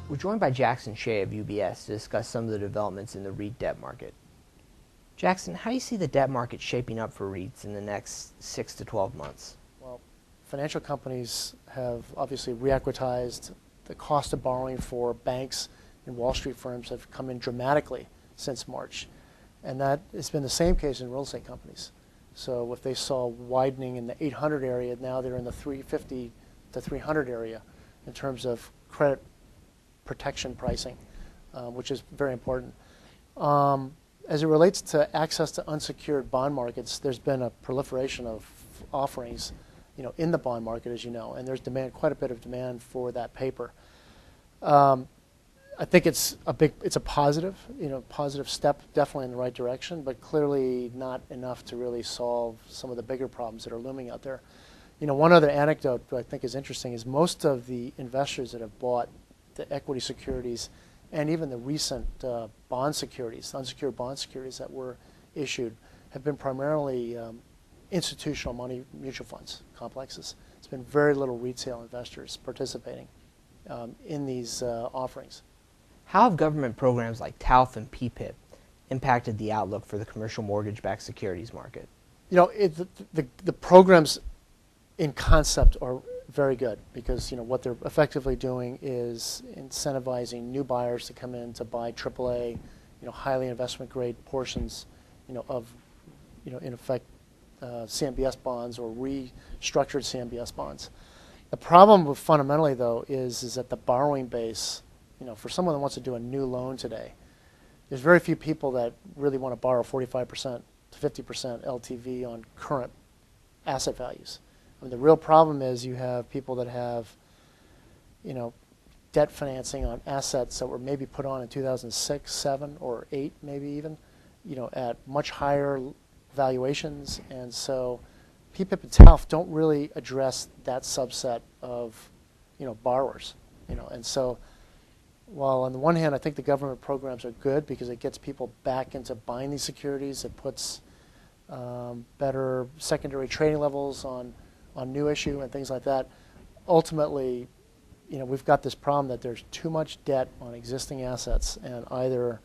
We're joined by Jackson Hsieh of UBS to discuss some of the developments in the REIT debt market. Jackson, how do you see the debt market shaping up for REITs in the next 6 to 12 months? Well, financial companies have obviously re-equitized. The cost of borrowing for banks and Wall Street firms have come in dramatically since March. And that has been the same case in real estate companies. So if they saw widening in the 800 area, now they're in the 350 to 300 area in terms of credit protection pricing, which is very important. As it relates to access to unsecured bond markets, there's been a proliferation of offerings, in the bond market, as you know, and there's quite a bit of demand for that paper. I think it's a positive, positive step, definitely in the right direction, but clearly not enough to really solve some of the bigger problems that are looming out there. One other anecdote that I think is interesting is most of the investors that have bought the equity securities and even the recent bond securities, unsecured bond securities that were issued, have been primarily institutional money mutual funds complexes. It's been very little retail investors participating in these offerings. How have government programs like TALF and PPIP impacted the outlook for the commercial mortgage-backed securities market? The programs in concept are very good because what they're effectively doing is incentivizing new buyers to come in to buy AAA, highly investment grade portions, of, in effect, CMBS bonds or restructured CMBS bonds. The problem with fundamentally though is that the borrowing base, for someone that wants to do a new loan today, there's very few people that really want to borrow 45% to 50% LTV on current asset values. I mean, the real problem is you have people that have, debt financing on assets that were maybe put on in 2006, 7, or 8, maybe even, at much higher valuations. And so PPIP and TALF don't really address that subset of, borrowers. And so while on the one hand I think the government programs are good because it gets people back into buying these securities, it puts better secondary trading levels on new issue and things like that. Ultimately, we've got this problem that there's too much debt on existing assets, and either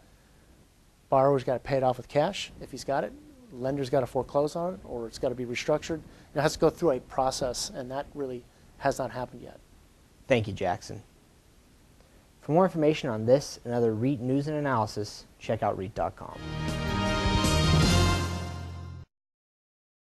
borrower's got to pay it off with cash if he's got it, lender's got to foreclose on it, or it's got to be restructured. It has to go through a process, and that really has not happened yet. Thank you, Jackson. For more information on this and other REIT news and analysis, check out REIT.com.